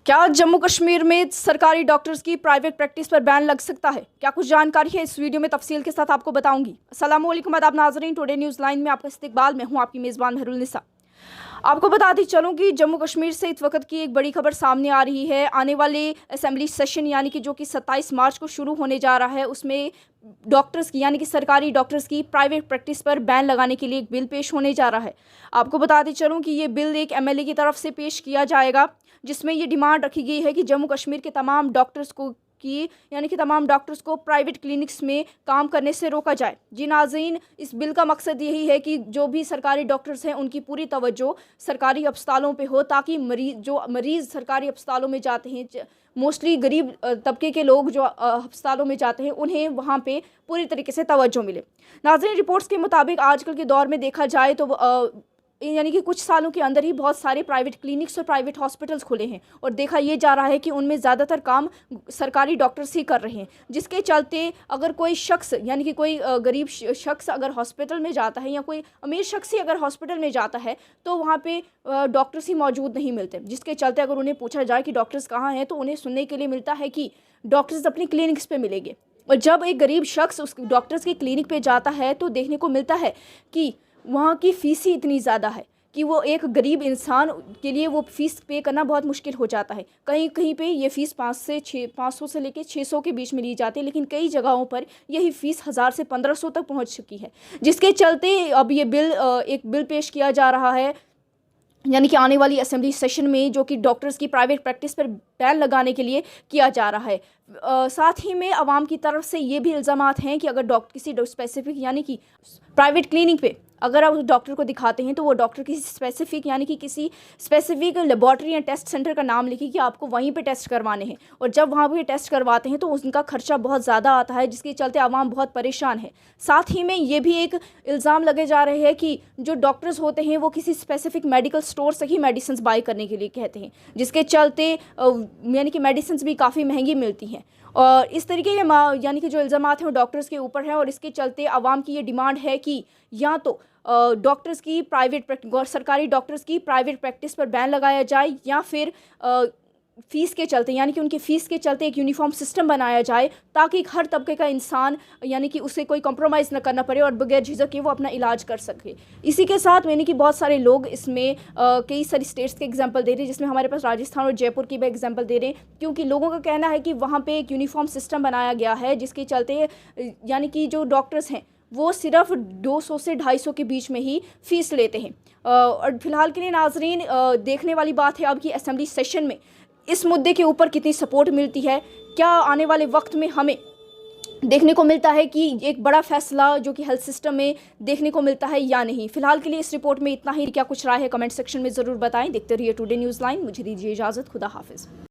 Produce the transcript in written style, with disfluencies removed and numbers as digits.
क्या जम्मू कश्मीर में सरकारी डॉक्टर्स की प्राइवेट प्रैक्टिस पर बैन लग सकता है? क्या कुछ जानकारी है इस वीडियो में तफसील के साथ आपको बताऊंगी। अस्सलाम वालेकुम, आदाब नाज़रीन, टुडे न्यूज़ लाइन में आपका इस्तकबाल। मैं हूं आपकी मेज़बान महरुल निसा। आपको बताती चलूं कि जम्मू कश्मीर से इस वक्त की एक बड़ी खबर सामने आ रही है। आने वाले असेंबली सेशन यानी कि जो कि 27 मार्च को शुरू होने जा रहा है, उसमें डॉक्टर्स की यानी कि सरकारी डॉक्टर्स की प्राइवेट प्रैक्टिस पर बैन लगाने के लिए एक बिल पेश होने जा रहा है। आपको बताती चलूं कि ये बिल एक एमएलए की तरफ से पेश किया जाएगा, जिसमें ये डिमांड रखी गई है कि जम्मू कश्मीर के तमाम डॉक्टर्स को तमाम डॉक्टर्स को प्राइवेट क्लिनिक्स में काम करने से रोका जाए। जी नाज़रीन, इस बिल का मकसद यही है कि जो भी सरकारी डॉक्टर्स हैं उनकी पूरी तवज्जो सरकारी अस्पतालों पे हो, ताकि मरीज़ सरकारी अस्पतालों में जाते हैं, मोस्टली गरीब तबके के लोग जो अस्पतालों में जाते हैं, उन्हें वहाँ पे पूरी तरीके से तवज्जो मिले। नाज़रीन, रिपोर्ट्स के मुताबिक आजकल के दौर में देखा जाए तो यानी कि कुछ सालों के अंदर ही बहुत सारे प्राइवेट क्लिनिक्स और प्राइवेट हॉस्पिटल्स खुले हैं, और देखा ये जा रहा है कि उनमें ज़्यादातर काम सरकारी डॉक्टर्स ही कर रहे हैं, जिसके चलते अगर कोई शख्स यानी कि कोई गरीब शख्स अगर हॉस्पिटल में जाता है या कोई अमीर शख्स ही अगर हॉस्पिटल में जाता है तो वहाँ पे डॉक्टर्स ही मौजूद नहीं मिलते, जिसके चलते अगर उन्हें पूछा जाए कि डॉक्टर्स कहाँ हैं तो उन्हें सुनने के लिए मिलता है कि डॉक्टर्स अपनी क्लिनिक्स पे मिलेंगे। और जब एक गरीब शख्स उस डॉक्टर्स की क्लिनिक पे जाता है तो देखने को मिलता है कि वहाँ की फ़ीस ही इतनी ज़्यादा है कि वो एक गरीब इंसान के लिए वो फ़ीस पे करना बहुत मुश्किल हो जाता है। कहीं कहीं पे ये फ़ीस 500 से लेकर 600 के बीच में ली जाती है, लेकिन कई जगहों पर यही फ़ीस 1000 से 1500 तक पहुँच चुकी है, जिसके चलते अब ये एक बिल पेश किया जा रहा है, यानी कि आने वाली असेंबली सेशन में, जो कि डॉक्टर्स की प्राइवेट प्रैक्टिस पर बैन लगाने के लिए किया जा रहा है। साथ ही में आवाम की तरफ से ये भी इल्ज़ामात हैं कि अगर किसी स्पेसिफिक यानी कि प्राइवेट क्लिनिक पे अगर आप उस डॉक्टर को दिखाते हैं तो वो डॉक्टर किसी स्पेसिफिक यानी कि किसी स्पेसिफिक लेबॉर्ट्री या टेस्ट सेंटर का नाम लिखे कि आपको वहीं पे टेस्ट करवाने हैं, और जब वहाँ पे टेस्ट करवाते हैं तो उनका खर्चा बहुत ज़्यादा आता है, जिसके चलते आवाम बहुत परेशान है। साथ ही में ये भी एक इल्ज़ाम लगे जा रहे हैं कि जो डॉक्टर्स होते हैं वो किसी स्पेसिफिक मेडिकल स्टोर से ही मेडिसिन बाई करने के लिए कहते हैं, जिसके चलते यानी कि मेडिसिन भी काफ़ी महंगी मिलती हैं। और इस तरीके के यानी कि जो इल्ज़ामात हैं वो डॉक्टर्स के ऊपर हैं, और इसके चलते आवाम की ये डिमांड है कि या तो डॉक्टर्स की सरकारी डॉक्टर्स की प्राइवेट प्रैक्टिस पर बैन लगाया जाए, या फिर फ़ीस के चलते यानी कि उनकी फ़ीस के चलते एक यूनिफॉर्म सिस्टम बनाया जाए, ताकि हर तबके का इंसान यानी कि उसे कोई कॉम्प्रोमाइज़ न करना पड़े और बगैर झिझक के वो अपना इलाज कर सके। इसी के साथ यानी कि बहुत सारे लोग इसमें कई सारी स्टेट्स के एग्जांपल दे रहे हैं, जिसमें हमारे पास राजस्थान और जयपुर की भी एग्जांपल दे रहे हैं, क्योंकि लोगों का कहना है कि वहाँ पर एक यूनिफॉर्म सिस्टम बनाया गया है, जिसके चलते यानी कि जो डॉक्टर्स हैं वो सिर्फ 200 से 250 के बीच में ही फ़ीस लेते हैं। और फिलहाल के लिए नाजरीन, देखने वाली बात है अब कि असेंबली सेशन में इस मुद्दे के ऊपर कितनी सपोर्ट मिलती है। क्या आने वाले वक्त में हमें देखने को मिलता है कि एक बड़ा फैसला जो कि हेल्थ सिस्टम में देखने को मिलता है या नहीं। फिलहाल के लिए इस रिपोर्ट में इतना ही। क्या कुछ राय है कमेंट सेक्शन में ज़रूर बताएं। देखते रहिए टुडे न्यूज़ लाइन। मुझे दीजिए इजाज़त। खुदा हाफिज़।